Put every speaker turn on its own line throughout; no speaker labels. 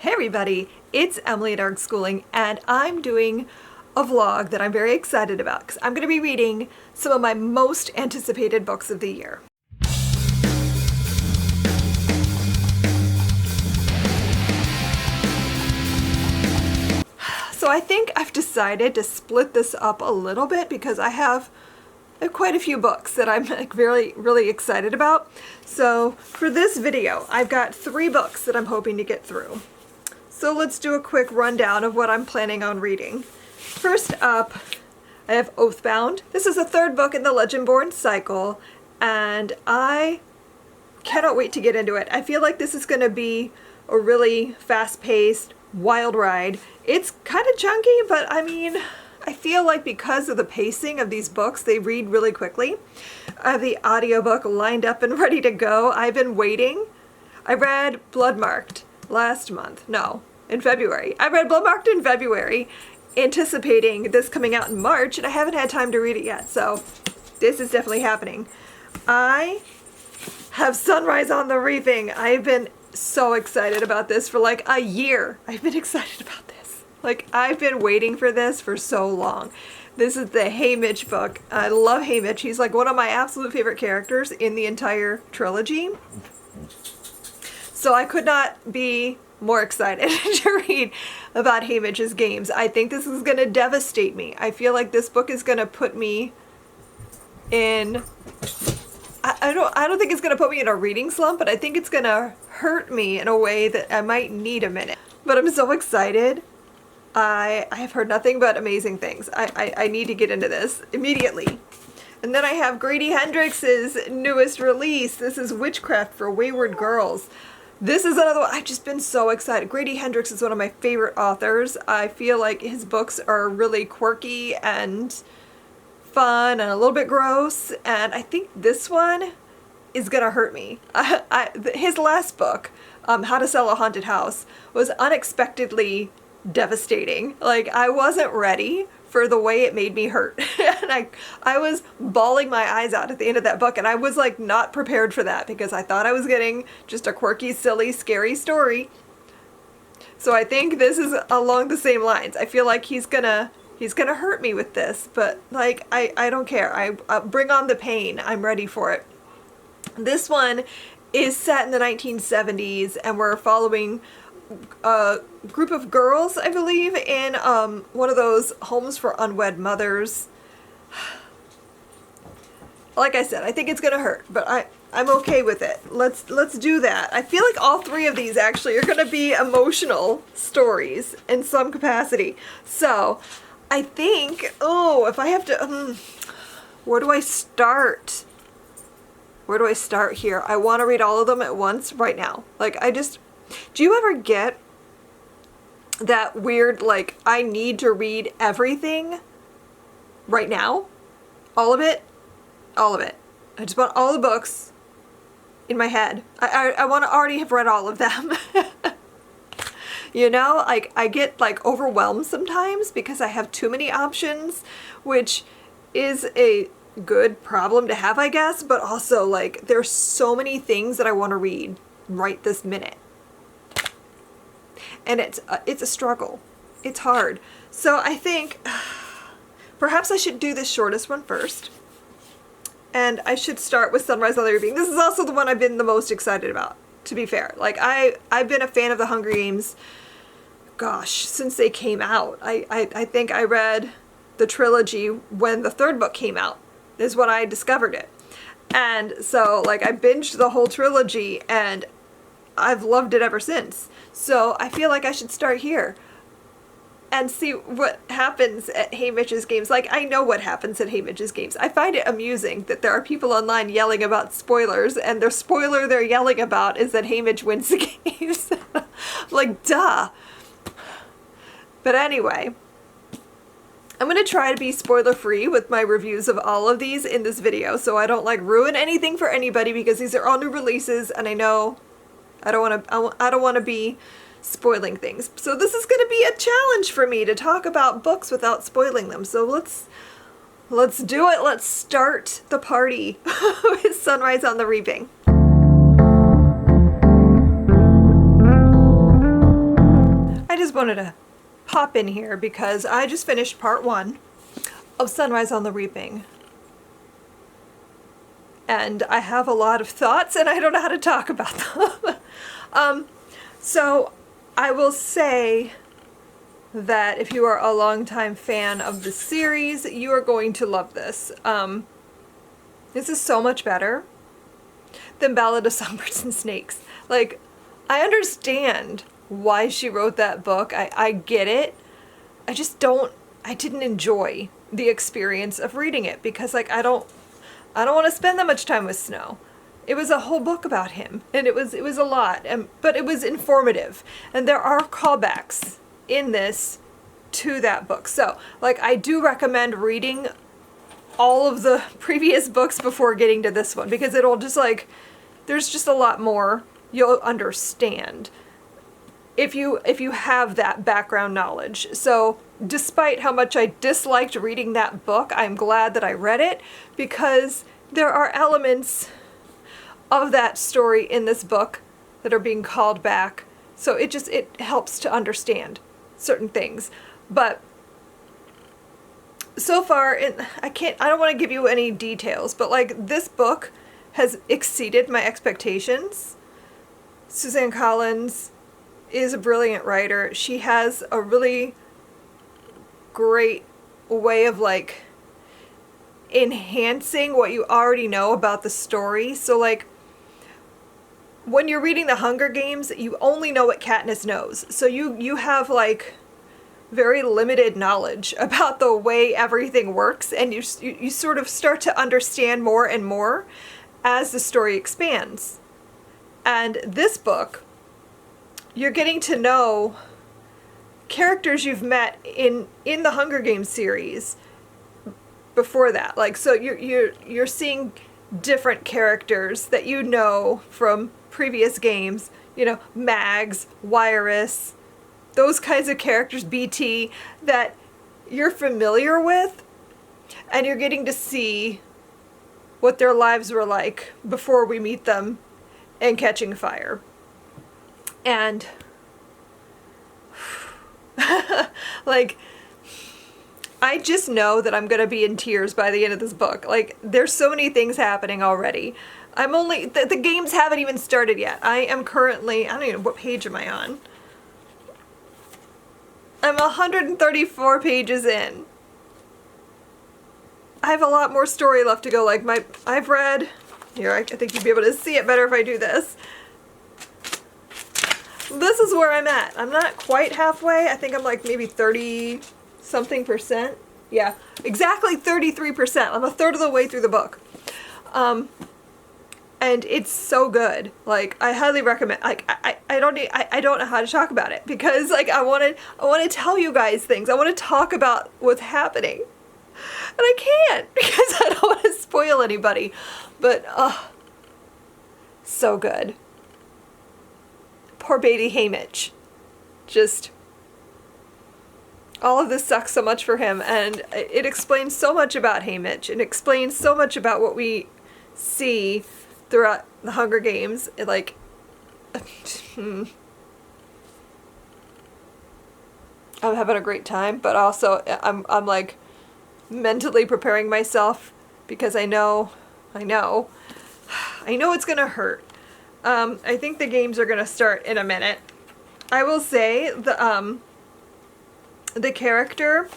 Hey everybody, it's Emily at Arg Schooling, and I'm doing a vlog that I'm very excited about because I'm going to be reading some of my most anticipated books of the year. So I think I've decided to split this up a little bit because I have quite a few books that I'm really excited about. So for this video, I've got 3 books that I'm hoping to get through. So let's do a quick rundown of what I'm planning on reading. First up, I have Oathbound. This is the 3rd book in the Legendborn cycle, and I cannot wait to get into it. I feel like this is going to be a really fast-paced, wild ride. It's kind of chunky, but I mean, I feel like because of the pacing of these books, they read really quickly. I have the audiobook lined up and ready to go. I've been waiting. I read Bloodmarked last month. No, in February. I read Bloodmarked in February, anticipating this coming out in March, and I haven't had time to read it yet, so this is definitely happening. I have Sunrise on the Reaping. I've been so excited about this for like a year. I've been excited about this. Like, I've been waiting for this for so long. This is the Hey Mitch book. I love Hey Mitch. He's like one of my absolute favorite characters in the entire trilogy. So I could not be more excited to read about Hey Mitch's games. I think this is going to devastate me. I feel like this book is going to put me in... I don't think it's going to put me in a reading slump, but I think it's going to hurt me in a way that I might need a minute. But I'm so excited. I have heard nothing but amazing things. I need to get into this immediately. And then I have Grady Hendrix's newest release. This is Witchcraft for Wayward Girls. This is another one. I've just been so excited. Grady Hendrix is one of my favorite authors. I feel like his books are really quirky and fun and a little bit gross. And I think this one is going to hurt me. His last book, How to Sell a Haunted House, was unexpectedly devastating. Like, I wasn't ready for the way it made me hurt. And I was bawling my eyes out at the end of that book, and I was like not prepared for that because I thought I was getting just a quirky, silly, scary story. So I think this is along the same lines. I feel like he's gonna hurt me with this, but like I don't care. I bring on the pain. I'm ready for it. This one is set in the 1970s, and we're following a group of girls, I believe, in one of those homes for unwed mothers. Like I said, I think it's gonna hurt, but I'm okay with it. Let's do that. I feel like all 3 of these actually are gonna be emotional stories in some capacity. So I think, if I have to, where do I start? Where do I start here? I want to read all of them at once right now. Like, do you ever get that weird, like, I need to read everything right now? All of it? All of it. I just want all the books in my head. I want to already have read all of them. You know, like, I get, like, overwhelmed sometimes because I have too many options, which is a good problem to have, I guess, but also, like, there's so many things that I want to read right this minute. And it's a struggle. It's hard. So I think perhaps I should do the shortest one first. And I should start with Sunrise on the Reaping. This is also the one I've been the most excited about, to be fair. Like, I've been a fan of the Hunger Games, gosh, since they came out. I think I read the trilogy when the 3rd book came out, is when I discovered it. And so, like, I binged the whole trilogy, and I've loved it ever since. So I feel like I should start here and see what happens at Hey Mitch's games. Like, I know what happens at Hey Mitch's games. I find it amusing that there are people online yelling about spoilers, and their spoiler they're yelling about is that Hey Mitch wins the games. Like, duh. But anyway, I'm going to try to be spoiler-free with my reviews of all of these in this video, so I don't, like, ruin anything for anybody, because these are all new releases, and I know I don't want to be spoiling things. So this is going to be a challenge for me to talk about books without spoiling them. So let's do it. Let's start the party with Sunrise on the Reaping. just wanted to pop in here because I just finished part 1 of Sunrise on the Reaping. And I have a lot of thoughts and I don't know how to talk about them. So I will say that if you are a longtime fan of the series, you are going to love this. This is so much better than Ballad of Songbirds and Snakes. Like, I understand why she wrote that book. I get it. I didn't enjoy the experience of reading it because, like, I don't want to spend that much time with Snow. It was a whole book about him, and it was a lot, but it was informative, and there are callbacks in this to that book. So, like, I do recommend reading all of the previous books before getting to this one because it'll just, like, there's just a lot more you'll understand if you have that background knowledge. So despite how much I disliked reading that book, I'm glad that I read it because there are elements of that story in this book that are being called back. So it helps to understand certain things. But so far, I don't want to give you any details, but like this book has exceeded my expectations. Suzanne Collins is a brilliant writer. She has a really great way of like enhancing what you already know about the story. So like when you're reading The Hunger Games, you only know what Katniss knows. So you have like very limited knowledge about the way everything works, and you sort of start to understand more and more as the story expands. And this book, you're getting to know characters you've met in the Hunger Games series before that. Like, so you're seeing different characters that you know from previous games, you know, Mags, Wiress, those kinds of characters, BT, that you're familiar with, and you're getting to see what their lives were like before we meet them in Catching Fire. And like, I just know that I'm gonna be in tears by the end of this book. Like, there's so many things happening already. The games haven't even started yet. I am currently, I don't even know, what page am I on? I'm 134 pages in. I have a lot more story left to go. Like, I've read, here, I think you'd be able to see it better if I do this. This is where I'm at. I'm not quite halfway. I think I'm like maybe 30 something percent. Yeah, exactly 33%. I'm a third of the way through the book. And it's so good. Like, I highly recommend. Like, I don't know how to talk about it because like I want to tell you guys things. I want to talk about what's happening, and I can't because I don't want to spoil anybody. But so good. Poor baby Haymitch. Just all of this sucks so much for him, and it explains so much about Haymitch. It explains so much about what we see throughout the Hunger Games. Like, I'm having a great time, but also I'm like mentally preparing myself because I know it's gonna hurt. I think the games are gonna start in a minute. I will say the character,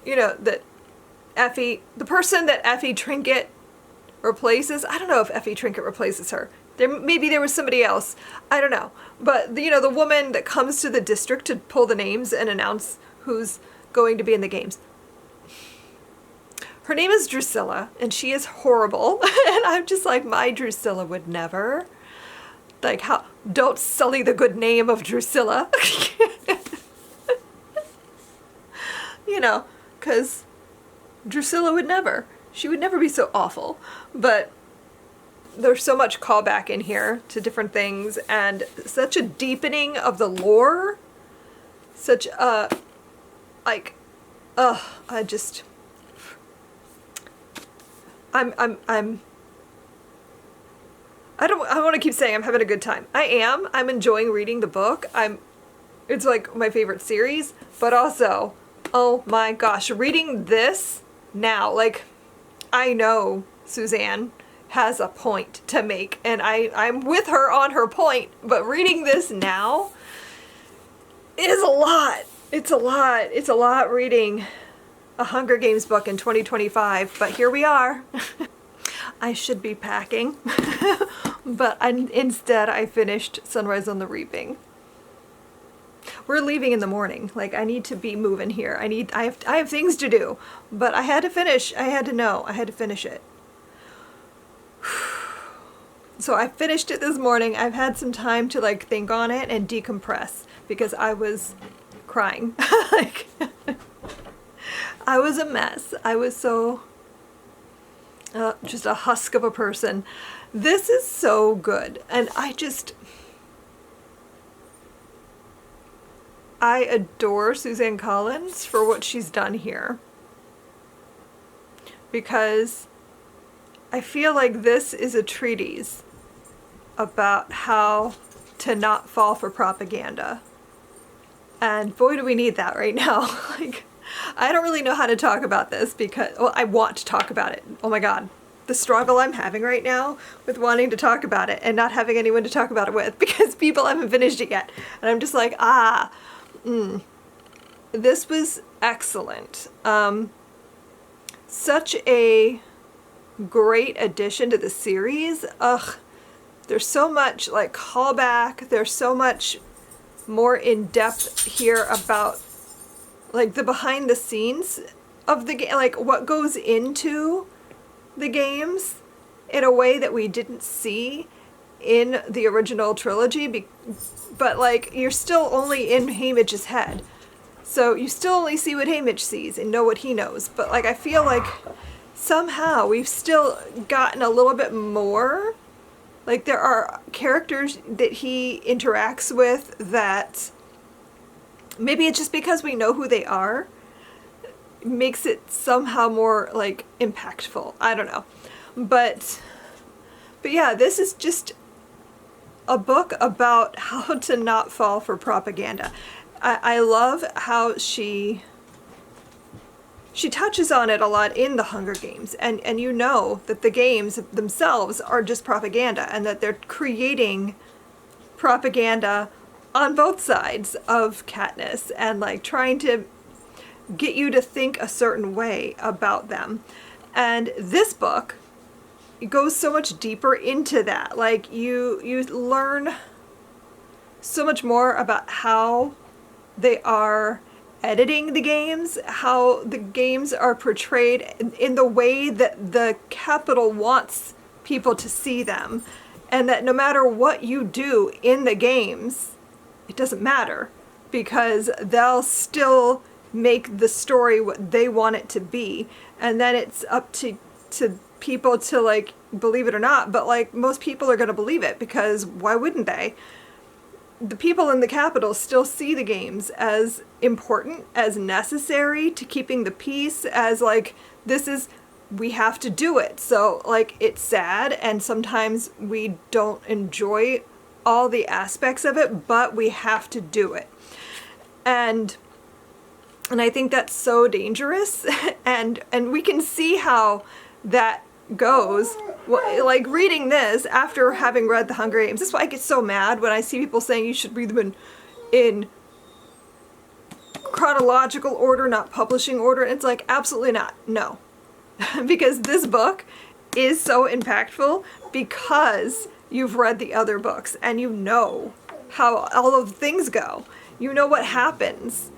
you know, that Effie, the person that Effie Trinket replaces, I don't know if Effie Trinket replaces her. Maybe there was somebody else. I don't know. But, you know, the woman that comes to the district to pull the names and announce who's going to be in the games. Her name is Drusilla, and she is horrible. And I'm just like, my Drusilla would never. Like, how? Don't sully the good name of Drusilla. You know, because Drusilla would never. She would never be so awful. But there's so much callback in here to different things, and such a deepening of the lore. Such a, like, I just, I want to keep saying I'm having a good time. I'm enjoying reading the book. I'm it's like my favorite series, but also, oh my gosh, reading this now, like, I know Suzanne has a point to make, and I'm with her on her point, but reading this now is a lot. It's a lot. It's a lot reading a Hunger Games book in 2025, but here we are. I should be packing, but instead I finished Sunrise on the Reaping. We're leaving in the morning. Like, I need to be moving here. I have things to do, but I had to finish. I had to finish it. So I finished it this morning. I've had some time to like think on it and decompress because I was crying. Like, I was a mess. I was so just a husk of a person. This is so good, and I adore Suzanne Collins for what she's done here, because I feel like this is a treatise about how to not fall for propaganda. And boy, do we need that right now. Like, I don't really know how to talk about this because, well, I want to talk about it. Oh my God. The struggle I'm having right now with wanting to talk about it and not having anyone to talk about it with because people haven't finished it yet. And I'm just like, this was excellent. Such a great addition to the series. There's so much like callback. There's so much more in depth here about like the behind the scenes of the game, like what goes into the games in a way that we didn't see in the original trilogy, but like you're still only in Haymitch's head, so you still only see what Haymitch sees and know what he knows, but like I feel like somehow we've still gotten a little bit more. Like there are characters that he interacts with that maybe it's just because we know who they are makes it somehow more like impactful. I don't know. But yeah, this is just a book about how to not fall for propaganda. I love how she touches on it a lot in the Hunger Games, and you know that the games themselves are just propaganda and that they're creating propaganda on both sides of Katniss and like trying to get you to think a certain way about them. And this book goes so much deeper into that. Like you learn so much more about how they are editing the games, how the games are portrayed in the way that the Capitol wants people to see them, and that no matter what you do in the games, it doesn't matter because they'll still make the story what they want it to be, and then it's up to people to like believe it or not, but like most people are going to believe it because why wouldn't they? The people in the Capitol still see the games as important, as necessary to keeping the peace, as like we have to do it. So like it's sad and sometimes we don't enjoy all the aspects of it, but we have to do it. And I think that's so dangerous, and we can see how that goes. Like reading this after having read The Hunger Games, this is why I get so mad when I see people saying you should read them in chronological order, not publishing order. It's like, absolutely not. No. Because this book is so impactful because you've read the other books and you know how all of the things go. You know what happens.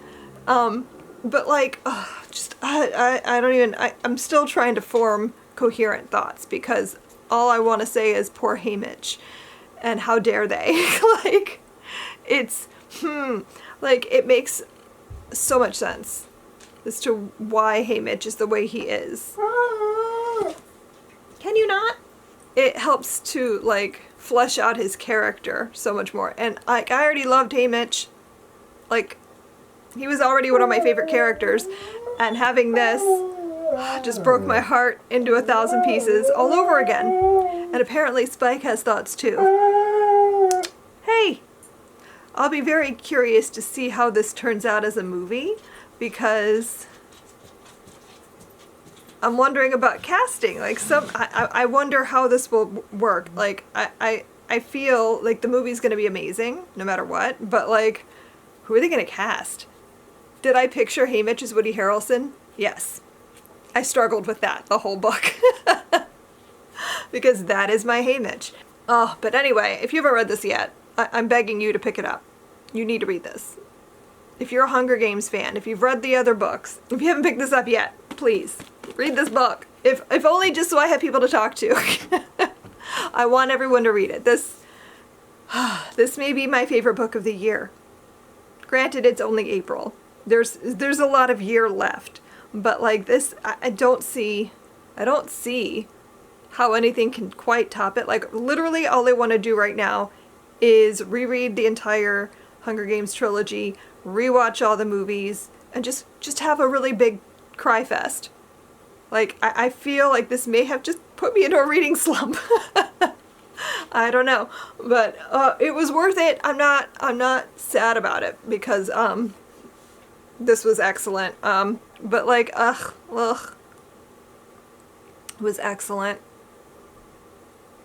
But like, I don't even, I'm still trying to form coherent thoughts because all I want to say is poor Haymitch and how dare they. Like, it's, like it makes so much sense as to why Haymitch is the way he is. Can you not? It helps to like flesh out his character so much more. And like, I already loved Haymitch. Like, he was already one of my favorite characters, and having this just broke my heart into 1,000 pieces all over again. And apparently Spike has thoughts too. Hey! I'll be very curious to see how this turns out as a movie, because I'm wondering about casting. Like, I wonder how this will work. Like, I feel like the movie's going to be amazing no matter what, but like, who are they going to cast? Did I picture Haymitch as Woody Harrelson? Yes. I struggled with that the whole book. Because that is my Haymitch. Oh, but anyway, if you haven't read this yet, I'm begging you to pick it up. You need to read this. If you're a Hunger Games fan, if you've read the other books, if you haven't picked this up yet, please read this book. If only just so I have people to talk to. I want everyone to read it. This may be my favorite book of the year. Granted, it's only April. There's a lot of year left, but like this, I don't see how anything can quite top it. Like, literally all I want to do right now is reread the entire Hunger Games trilogy, rewatch all the movies, and just have a really big cry fest. Like, I feel like this may have just put me into a reading slump. I don't know, but it was worth it. I'm not sad about it, because this was excellent. But like, ugh, it was excellent.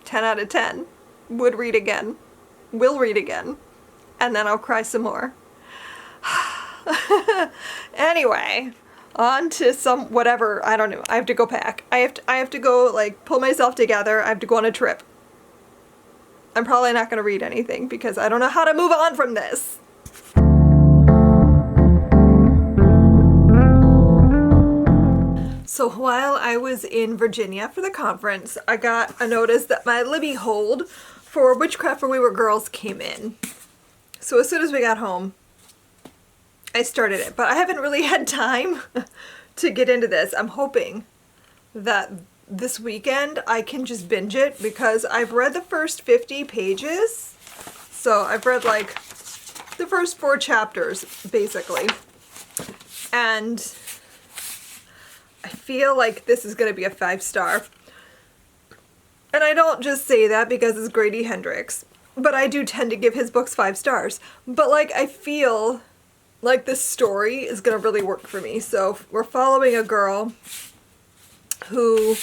10 out of 10. Would read again. Will read again. And then I'll cry some more. Anyway, on to some whatever. I don't know. I have to go pack. I have to go, like, pull myself together. I have to go on a trip. I'm probably not going to read anything because I don't know how to move on from this. So while I was in Virginia for the conference, I got a notice that my Libby hold for Witchcraft for Wayward Girls came in. So as soon as we got home, I started it. But I haven't really had time to get into this. I'm hoping that this weekend I can just binge it, because I've read the first 50 pages. So I've read like the first 4 chapters, basically. And I feel like this is going to be a 5-star. And I don't just say that because it's Grady Hendrix, but I do tend to give his books 5 stars. But like, I feel like this story is going to really work for me. So we're following a girl who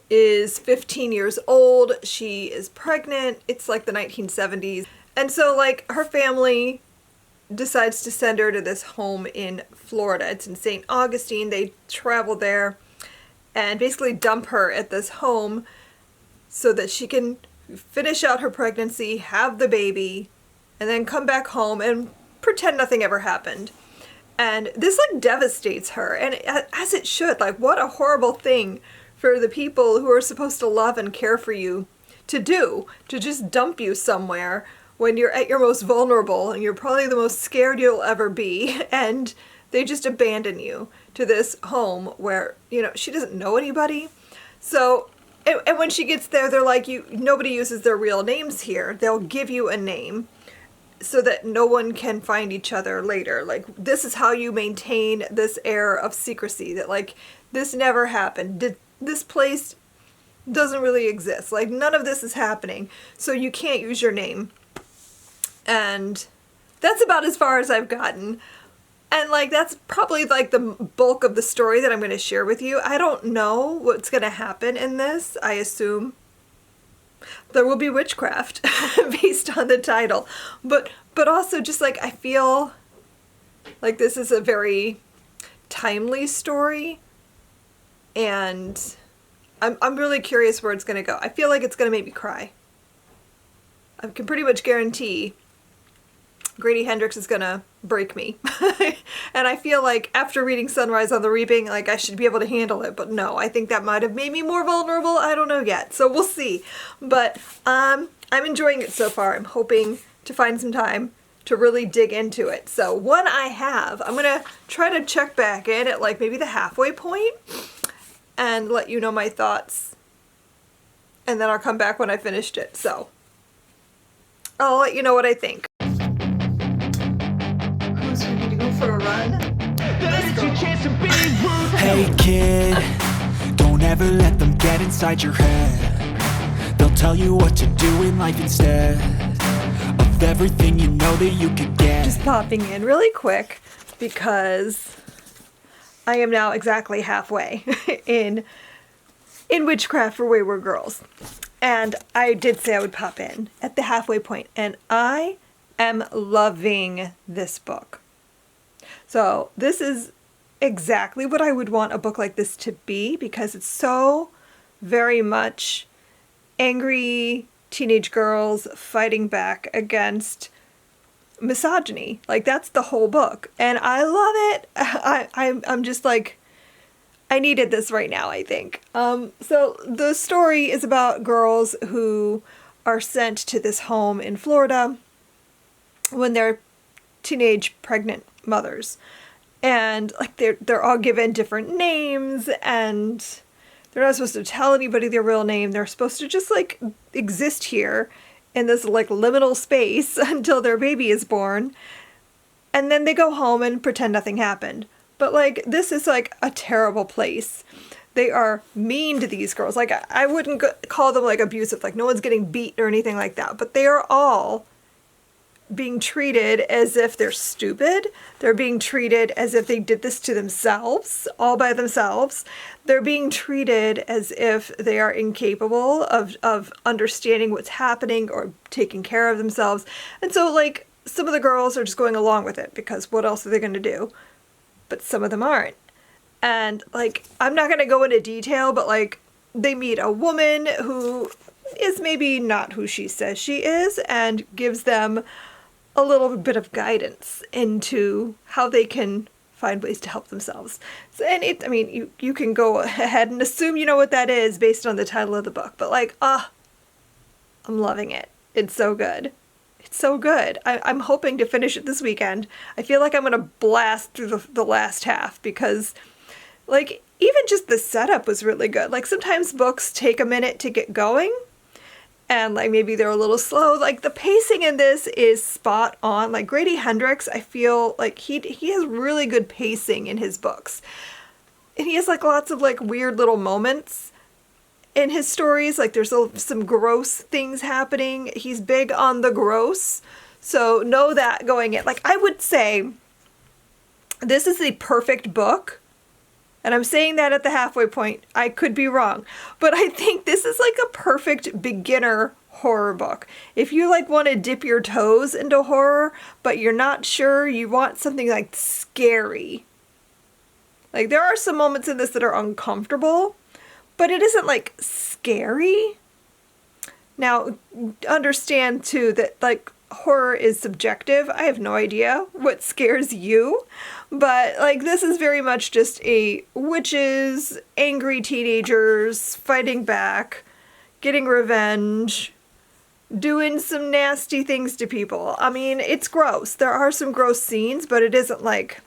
is 15 years old. She is pregnant. It's like the 1970s. And so like her family decides to send her to this home in Florida. It's in St. Augustine. They travel there and basically dump her at this home so that she can finish out her pregnancy, have the baby, and then come back home and pretend nothing ever happened. And this like devastates her, and as it should. Like, what a horrible thing for the people who are supposed to love and care for you to do, to just dump you somewhere when you're at your most vulnerable and you're probably the most scared you'll ever be, and they just abandon you to this home where, you know, she doesn't know anybody. So, and when she gets there, they're like, nobody uses their real names here. They'll give you a name so that no one can find each other later. Like, this is how you maintain this air of secrecy, that like, this never happened. This place doesn't really exist. Like, none of this is happening. So you can't use your name. And that's about as far as I've gotten. And like, that's probably like the bulk of the story that I'm going to share with you. I don't know what's going to happen in this. I assume there will be witchcraft based on the title. But also just like, I feel like this is a very timely story. And I'm really curious where it's going to go. I feel like it's going to make me cry. I can pretty much guarantee Grady Hendrix is gonna break me. And I feel like after reading Sunrise on the Reaping, like I should be able to handle it, but no, I think that might have made me more vulnerable. I don't know yet, so we'll see. But I'm enjoying it so far. I'm hoping to find some time to really dig into it. So when I have, I'm gonna try to check back in at like maybe the halfway point and let you know my thoughts. And then I'll come back when I finished it. So I'll let you know what I think. For a run.
Hey kid, don't ever let them get inside your head. They'll tell you what to do in life instead of with everything you know that you could get.
Just popping in really quick because I am now exactly halfway in Witchcraft for Wayward Girls. And I did say I would pop in at the halfway point, and I am loving this book. So this is exactly what I would want a book like this to be, because it's so very much angry teenage girls fighting back against misogyny. Like, that's the whole book, and I love it. I'm just like, I needed this right now, I think. So the story is about girls who are sent to this home in Florida when they're teenage pregnant mothers. And like they're all given different names, and they're not supposed to tell anybody their real name. They're supposed to just like exist here in this like liminal space until their baby is born. And then they go home and pretend nothing happened. But like, this is like a terrible place. They are mean to these girls. Like, I wouldn't call them like abusive. Like, no one's getting beat or anything like that. But they are all being treated as if they're stupid. They're being treated as if they did this to themselves, all by themselves. They're being treated as if they are incapable of understanding what's happening or taking care of themselves. And so, like, some of the girls are just going along with it because what else are they going to do? But some of them aren't. And, like, I'm not going to go into detail, but, like, they meet a woman who is maybe not who she says she is and gives them a little bit of guidance into how they can find ways to help themselves. So, and I mean, you can go ahead and assume you know what that is based on the title of the book, but like, I'm loving it. It's so good. It's so good. I'm hoping to finish it this weekend. I feel like I'm going to blast through the last half because, like, even just the setup was really good. Like, sometimes books take a minute to get going, and, like, maybe they're a little slow. Like, the pacing in this is spot on. Like, Grady Hendrix, I feel like he has really good pacing in his books. And he has, like, lots of, like, weird little moments in his stories. Like, there's some gross things happening. He's big on the gross. So know that going in. Like, I would say this is the perfect book. And I'm saying that at the halfway point. I could be wrong. But I think this is like a perfect beginner horror book. If you like want to dip your toes into horror, but you're not sure, you want something like scary. Like, there are some moments in this that are uncomfortable, but it isn't like scary. Now, understand too that like horror is subjective. I have no idea what scares you, but like, this is very much just a witches, angry teenagers fighting back, getting revenge, doing some nasty things to people. I mean, it's gross. There are some gross scenes, but it isn't like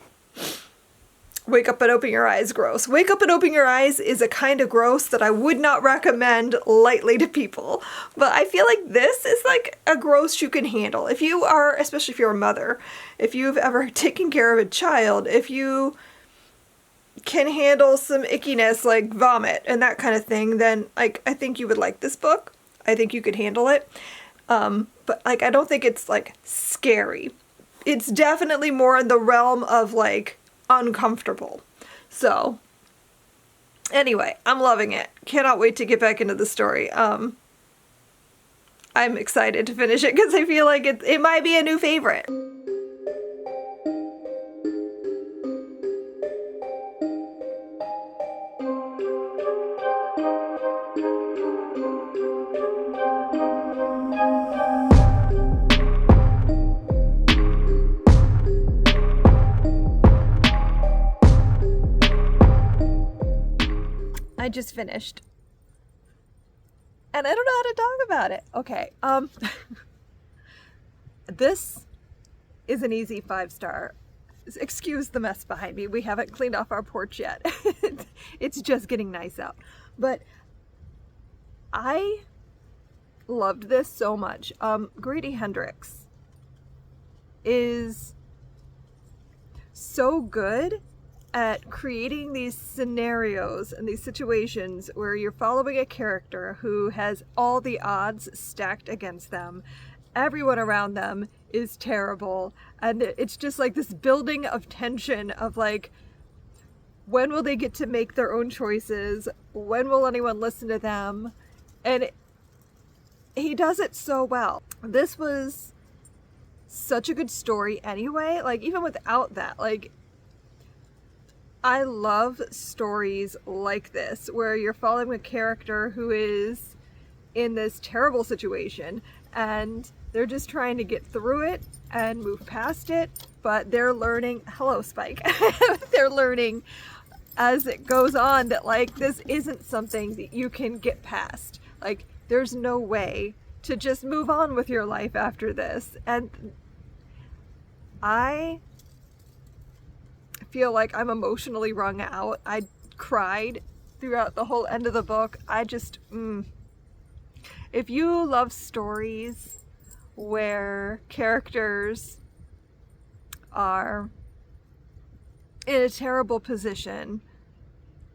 wake up and open your eyes gross. Wake up and open your eyes is a kind of gross that I would not recommend lightly to people. But I feel like this is like a gross you can handle. If you are, especially if you're a mother, if you've ever taken care of a child, if you can handle some ickiness like vomit and that kind of thing, then like, I think you would like this book. I think you could handle it. But like, I don't think it's like scary. It's definitely more in the realm of like uncomfortable. So anyway, I'm loving it. Cannot wait to get back into the story. I'm excited to finish it because I feel like it might be a new favorite. I just finished. And I don't know how to talk about it. Okay. This is an easy 5-star. Excuse the mess behind me. We haven't cleaned off our porch yet. It's just getting nice out. But I loved this so much. Grady Hendrix is so good at creating these scenarios and these situations where you're following a character who has all the odds stacked against them, everyone around them is terrible. And it's just like this building of tension of like, when will they get to make their own choices? When will anyone listen to them? And he does it so well. This was such a good story anyway. Like, even without that, like, I love stories like this where you're following a character who is in this terrible situation and they're just trying to get through it and move past it, but they're learning, hello Spike, they're learning as it goes on that like this isn't something that you can get past. Like, there's no way to just move on with your life after this. And I feel like I'm emotionally wrung out. I cried throughout the whole end of the book. I just, if you love stories where characters are in a terrible position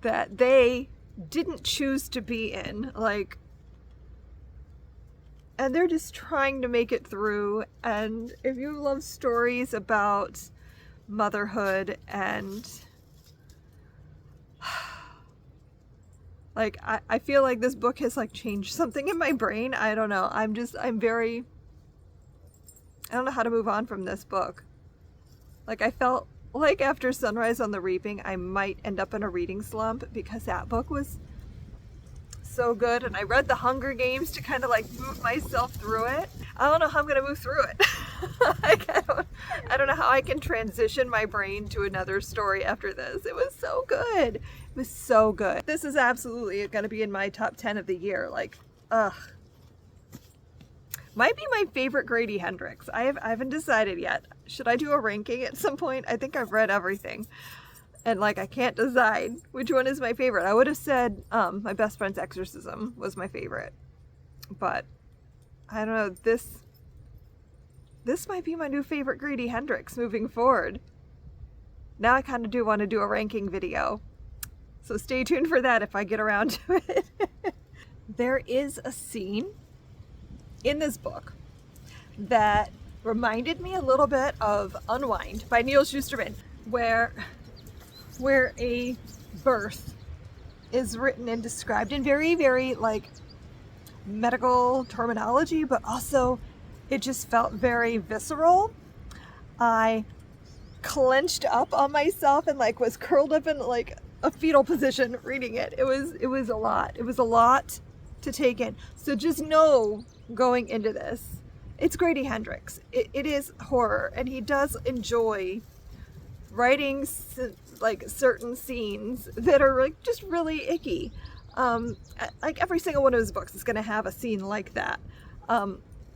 that they didn't choose to be in, like, and they're just trying to make it through, and if you love stories about motherhood and like, I feel like this book has like changed something in my brain. I don't know. I don't know how to move on from this book. Like, I felt like after Sunrise on the Reaping, I might end up in a reading slump because that book was so good. And I read The Hunger Games to kind of like move myself through it. I don't know how I'm going to move through it. Like, I don't know how I can transition my brain to another story after this. It was so good. It was so good. This is absolutely going to be in my top 10 of the year. Like, ugh. Might be my favorite Grady Hendrix. I haven't decided yet. Should I do a ranking at some point? I think I've read everything. And like, I can't decide which one is my favorite. I would have said My Best Friend's Exorcism was my favorite. But I don't know, this might be my new favorite Grady Hendrix moving forward. Now I kind of do want to do a ranking video. So stay tuned for that if I get around to it. There is a scene in this book that reminded me a little bit of Unwind by Neil Shusterman, where a birth is written and described in very, very like medical terminology, but also it just felt very visceral. I clenched up on myself and like was curled up in like a fetal position reading it. It was a lot. It was a lot to take in. So just know going into this, it's Grady Hendrix. It is horror, and he does enjoy writing like certain scenes that are like just really icky. Like every single one of his books is going to have a scene like that.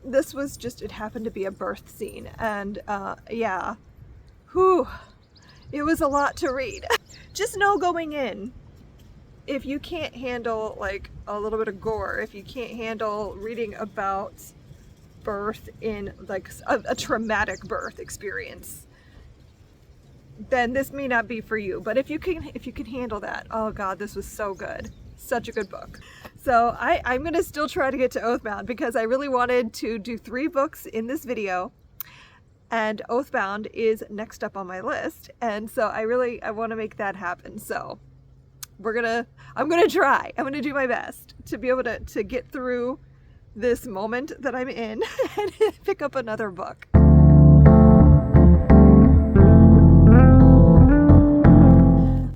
This was just, it happened to be a birth scene, and yeah, whew, it was a lot to read. Just know going in, if you can't handle like a little bit of gore, if you can't handle reading about birth in like a traumatic birth experience, then this may not be for you. But if you can handle that, oh god, this was so good. Such a good book. So I'm gonna still try to get to Oathbound because I really wanted to do 3 books in this video, and Oathbound is next up on my list, and so I want to make that happen. So I'm gonna try. I'm gonna do my best to be able to get through this moment that I'm in and pick up another book.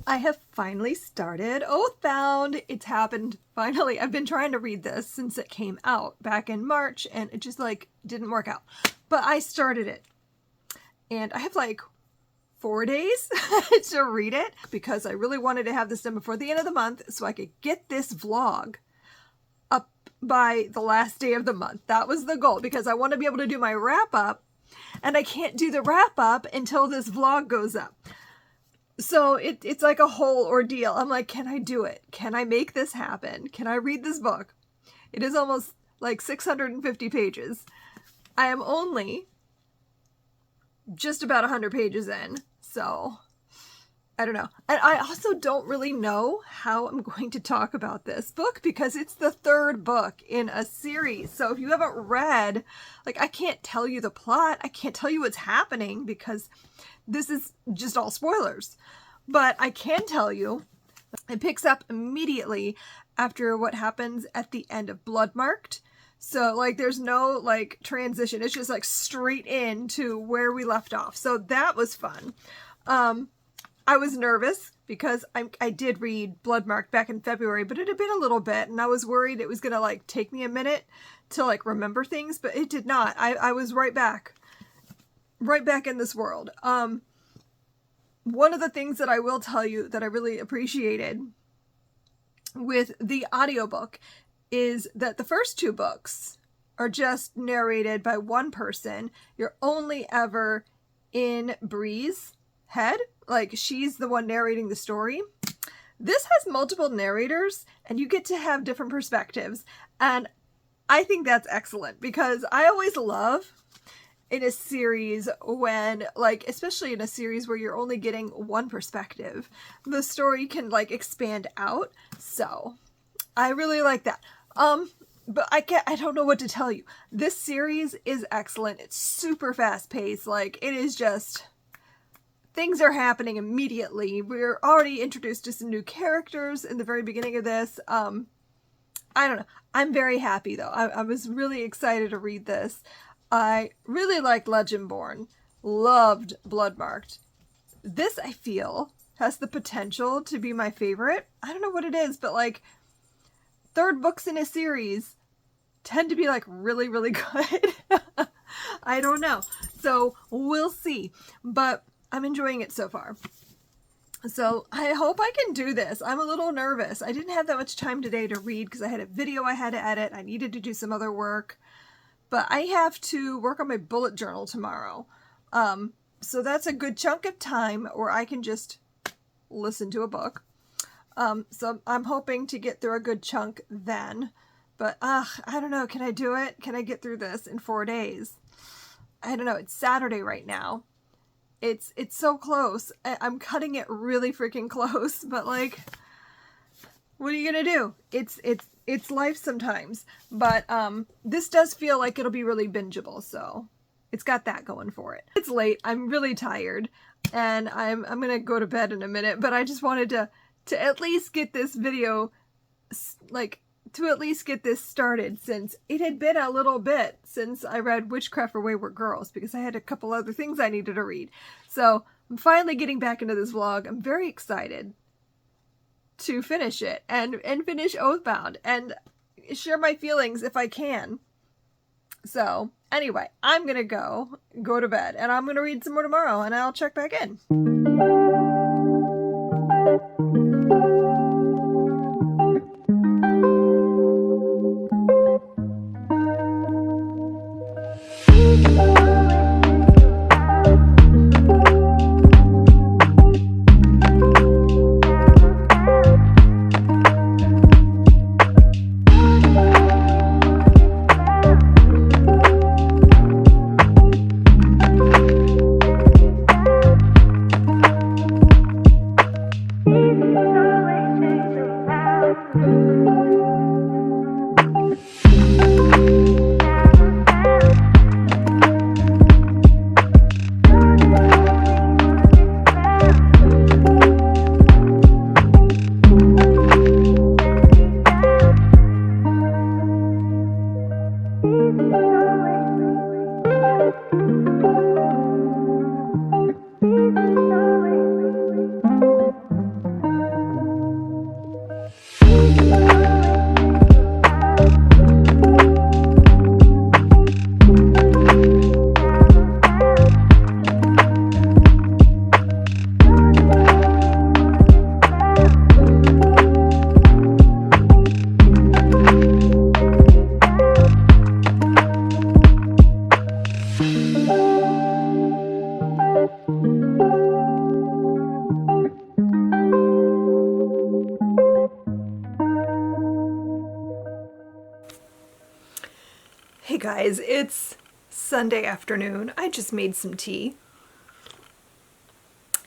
I have finally started Oathbound. It's happened finally. I've been trying to read this since it came out back in March, and it just like didn't work out. But I started it, and I have like 4 days to read it because I really wanted to have this done before the end of the month so I could get this vlog up by the last day of the month. That was the goal, because I want to be able to do my wrap up, and I can't do the wrap up until this vlog goes up. So it's like a whole ordeal. I'm like, can I do it? Can I make this happen? Can I read this book? It is almost like 650 pages. I am only just about 100 pages in. So I don't know. And I also don't really know how I'm going to talk about this book because it's the third book in a series. So if you haven't read, like, I can't tell you the plot. I can't tell you what's happening because this is just all spoilers. But I can tell you it picks up immediately after what happens at the end of Bloodmarked. So, like, there's no, like, transition. It's just, like, straight into where we left off. So that was fun. I was nervous because I did read Bloodmarked back in February, but it had been a little bit, and I was worried it was going to, like, take me a minute to, like, remember things, but it did not. I was right back in this world. One of the things that I will tell you that I really appreciated with the audiobook is that the first two books are just narrated by one person. You're only ever in Bree's head. Like, she's the one narrating the story. This has multiple narrators and you get to have different perspectives. And I think that's excellent because I always love in a series when, like, especially in a series where you're only getting one perspective, the story can, like, expand out. So I really like that. But I don't know what to tell you. This series is excellent. It's super fast paced. Like, it is just, things are happening immediately. We're already introduced to some new characters in the very beginning of this. I don't know. I'm very happy though. I was really excited to read this. I really liked Legendborn. Loved Bloodmarked. This, I feel, has the potential to be my favorite. I don't know what it is, but, like, third books in a series tend to be, like, really, really good. I don't know. So we'll see. But I'm enjoying it so far. So I hope I can do this. I'm a little nervous. I didn't have that much time today to read because I had a video I had to edit. I needed to do some other work. But I have to work on my bullet journal tomorrow. So that's a good chunk of time where I can just listen to a book. So I'm hoping to get through a good chunk then. But I don't know. Can I do it? Can I get through this in 4 days? I don't know. It's Saturday right now. It's so close. I'm cutting it really freaking close. But, like, what are you gonna do? It's life sometimes. But this does feel like it'll be really bingeable. So it's got that going for it. It's late. I'm really tired, and I'm gonna go to bed in a minute. But I just wanted to at least get this video, like, to at least get this started, since it had been a little bit since I read Witchcraft for Wayward Girls, because I had a couple other things I needed to read. So I'm finally getting back into this vlog. I'm very excited to finish it and finish Oathbound and share my feelings if I can. So anyway, I'm gonna go to bed, and I'm gonna read some more tomorrow, and I'll check back in. Hey guys, it's Sunday afternoon. I just made some tea.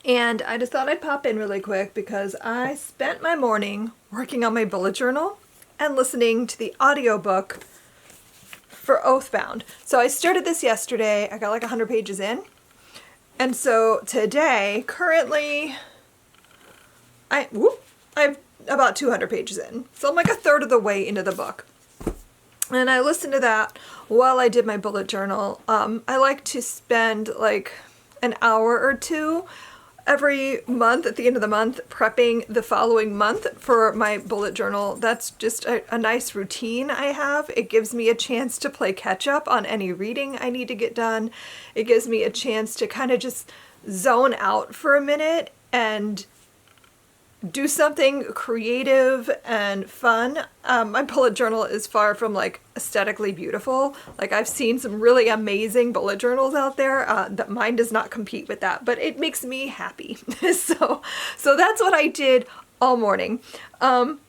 And I just thought I'd pop in really quick because I spent my morning working on my bullet journal and listening to the audiobook for Oathbound. So I started this yesterday. I got like 100 pages in. And so today, currently, I've about 200 pages in. So I'm like a third of the way into the book. And I listened to that while I did my bullet journal. I like to spend like an hour or two every month at the end of the month prepping the following month for my bullet journal. That's just a nice routine I have. It gives me a chance to play catch up on any reading I need to get done. It gives me a chance to kind of just zone out for a minute and do something creative and fun. My bullet journal is far from like aesthetically beautiful. Like I've seen some really amazing bullet journals out there. That mine does not compete with that, but it makes me happy. So that's what I did all morning. I'm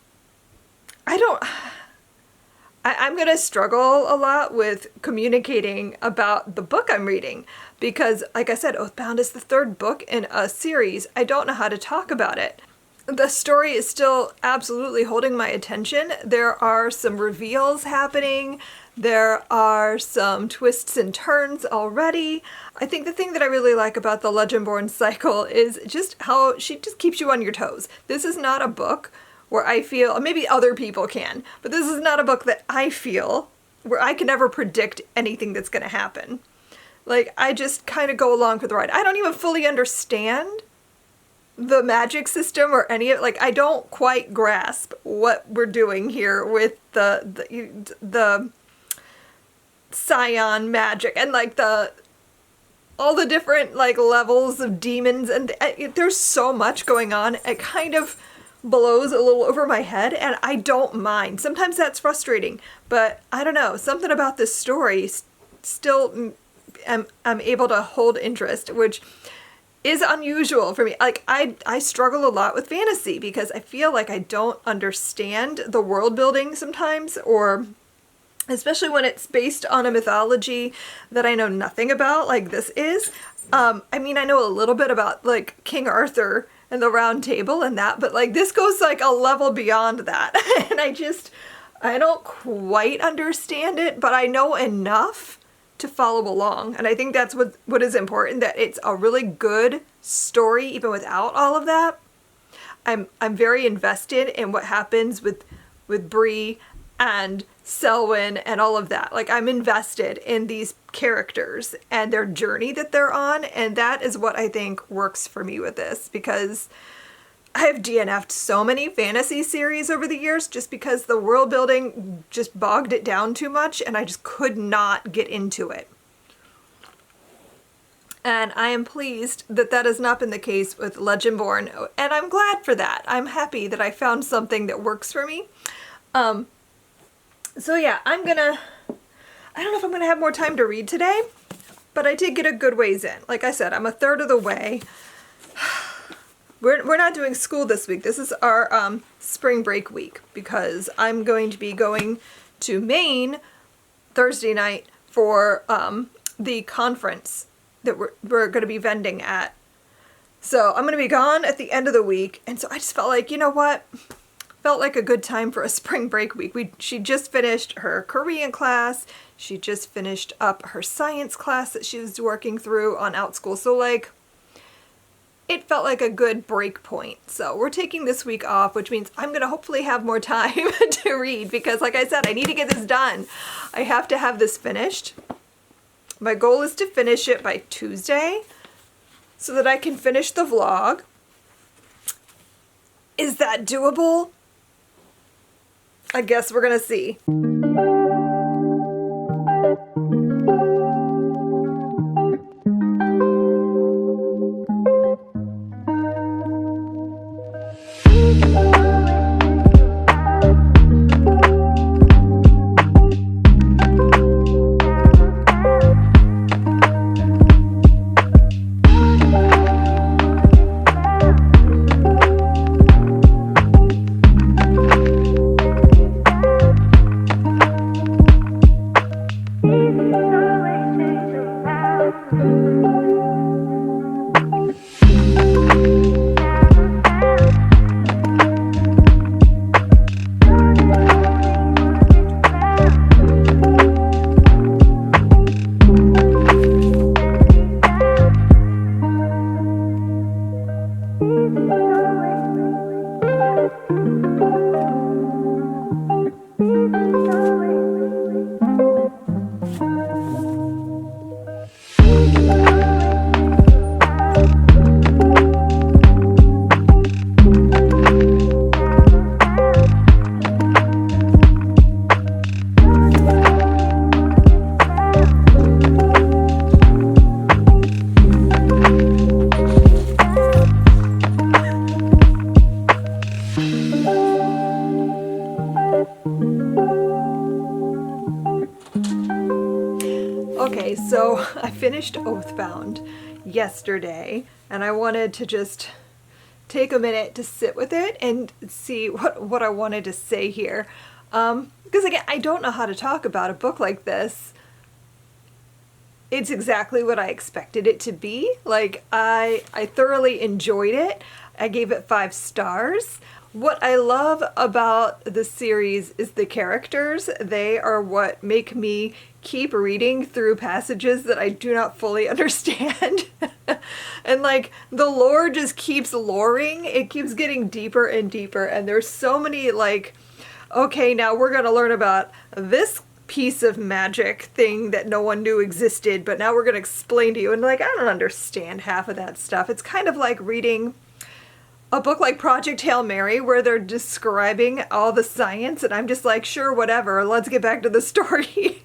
gonna struggle a lot with communicating about the book I'm reading because, like I said, Oathbound is the third book in a series. I don't know how to talk about it. The story is still absolutely holding my attention. There are some reveals happening. There are some twists and turns already. I think the thing that I really like about the Legendborn cycle is just how she just keeps you on your toes. This is not a book where I feel, maybe other people can, but this is not a book that I feel where I can never predict anything that's going to happen. Like, I just kind of go along for the ride. I don't even fully understand the magic system or any of it. Like, I don't quite grasp what we're doing here with the scion magic and like all the different like levels of demons, and there's so much going on. It kind of blows a little over my head, and I don't mind. Sometimes that's frustrating, but I don't know, something about this story still I'm able to hold interest, which is unusual for me. Like, I struggle a lot with fantasy because I feel like I don't understand the world building sometimes, or especially when it's based on a mythology that I know nothing about, like this is. I mean, I know a little bit about like King Arthur and the Round Table and that, but like this goes like a level beyond that. And I don't quite understand it, but I know enough to follow along. And I think that's what is important, that it's a really good story even without all of that. I'm very invested in what happens with Bree and Selwyn and all of that. Like, I'm invested in these characters and their journey that they're on, and that is what I think works for me with this, because I've DNF'd so many fantasy series over the years just because the world building just bogged it down too much and I just could not get into it. And I am pleased that that has not been the case with Legendborn, and I'm glad for that. I'm happy that I found something that works for me. So yeah, I don't know if I'm gonna have more time to read today, but I did get a good ways in. Like I said, I'm a third of the way. We're not doing school this week. This is our spring break week because I'm going to be going to Maine Thursday night for the conference that we're going to be vending at. So I'm going to be gone at the end of the week, and so I just felt like, you know what? Felt like a good time for a spring break week. She just finished her Korean class. She just finished up her science class that she was working through on Outschool. So like, it felt like a good break point. So we're taking this week off, which means I'm going to hopefully have more time to read because, like I said, I need to get this done. I have to have this finished. My goal is to finish it by Tuesday so that I can finish the vlog. Is that doable? I guess we're going to see. Okay, so I finished Oathbound yesterday, and I wanted to just take a minute to sit with it and see what I wanted to say here. Because again, I don't know how to talk about a book like this. It's exactly what I expected it to be. Like, I thoroughly enjoyed it. I gave it 5 stars. What I love about the series is the characters. They are what make me keep reading through passages that I do not fully understand. And like, the lore just keeps loring. It keeps getting deeper and deeper. And there's so many like, okay, now we're going to learn about this piece of magic thing that no one knew existed, but now we're going to explain to you. And like, I don't understand half of that stuff. It's kind of like reading a book like Project Hail Mary, where they're describing all the science, and I'm just like, sure, whatever, let's get back to the story.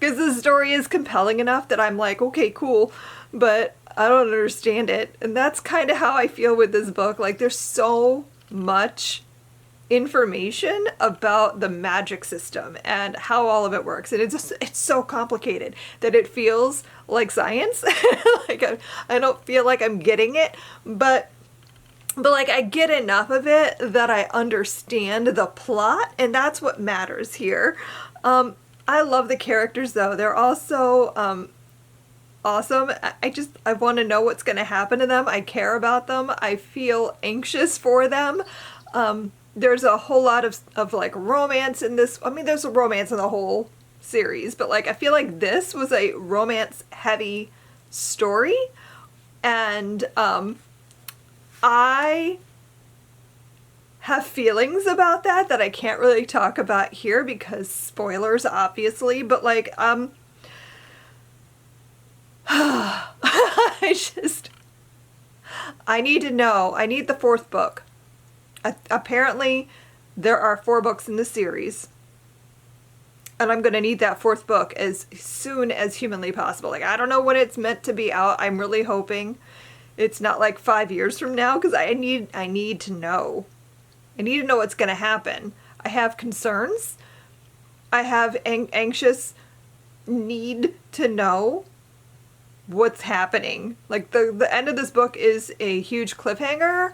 Because the story is compelling enough that I'm like, okay, cool, but I don't understand it. And that's kind of how I feel with this book. Like, there's so much information about the magic system and how all of it works, and it's so complicated that it feels like science. Like, I don't feel like I'm getting it, but like, I get enough of it that I understand the plot, and that's what matters here. I love the characters, though. They're also awesome. I want to know what's going to happen to them. I care about them. I feel anxious for them. There's a whole lot of like romance in this. I mean, there's a romance in the whole series, but like, I feel like this was a romance heavy story, and I have feelings about that I can't really talk about here because spoilers, obviously, but like, I need to know. I need the 4th book. Apparently, there are 4 books in the series, and I'm going to need that 4th book as soon as humanly possible. Like, I don't know when it's meant to be out. I'm really hoping it's not like 5 years from now, because I need to know. I need to know what's going to happen. I have concerns. I have anxious need to know what's happening. Like, the end of this book is a huge cliffhanger,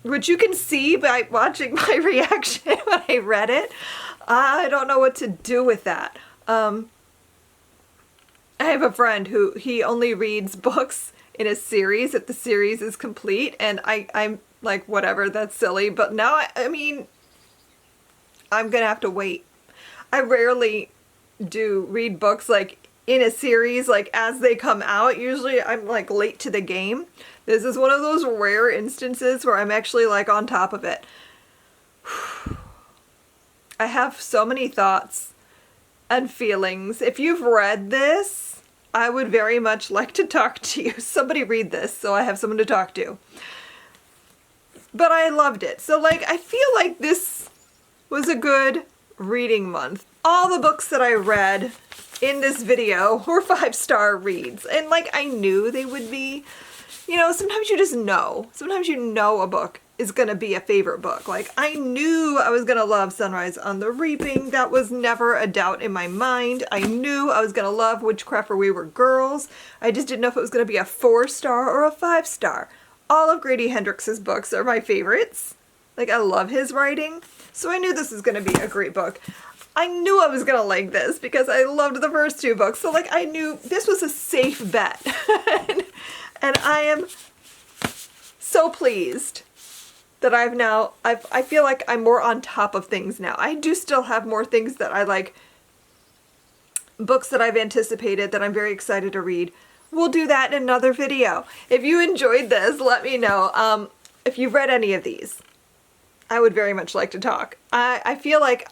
which you can see by watching my reaction when I read it. I don't know what to do with that. I have a friend who he only reads books in a series if the series is complete, and I'm like, whatever, that's silly. But now, I mean, I'm gonna have to wait. I rarely do read books like in a series, like as they come out. Usually I'm like late to the game. This is one of those rare instances where I'm actually like on top of it. I have so many thoughts and feelings. If you've read this, I would very much like to talk to you. Somebody read this so I have someone to talk to. But I loved it. So like, I feel like this was a good reading month. All the books that I read in this video were 5-star reads. And like, I knew they would be. You know, sometimes you just know. Sometimes you know a book is going to be a favorite book. Like, I knew I was going to love Sunrise on the Reaping. That was never a doubt in my mind. I knew I was going to love Witchcraft for Wayward Girls. I just didn't know if it was going to be a 4-star or a 5-star. All of Grady Hendrix's books are my favorites. Like, I love his writing. So I knew this was going to be a great book. I knew I was going to like this because I loved the first 2 books. So, like, I knew this was a safe bet. And I am so pleased that I feel like I'm more on top of things now. I do still have more things that I like, books that I've anticipated that I'm very excited to read. we'll do that in another video. If you enjoyed this, let me know. If you've read any of these, I would very much like to talk. I feel like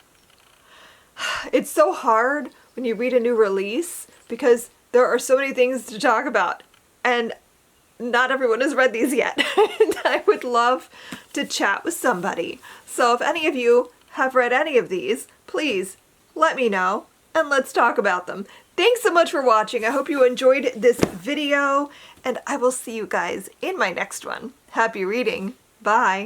it's so hard when you read a new release because there are so many things to talk about, and not everyone has read these yet. And I would love to chat with somebody. So if any of you have read any of these, please let me know and let's talk about them. Thanks so much for watching. I hope you enjoyed this video, and I will see you guys in my next one. Happy reading. Bye.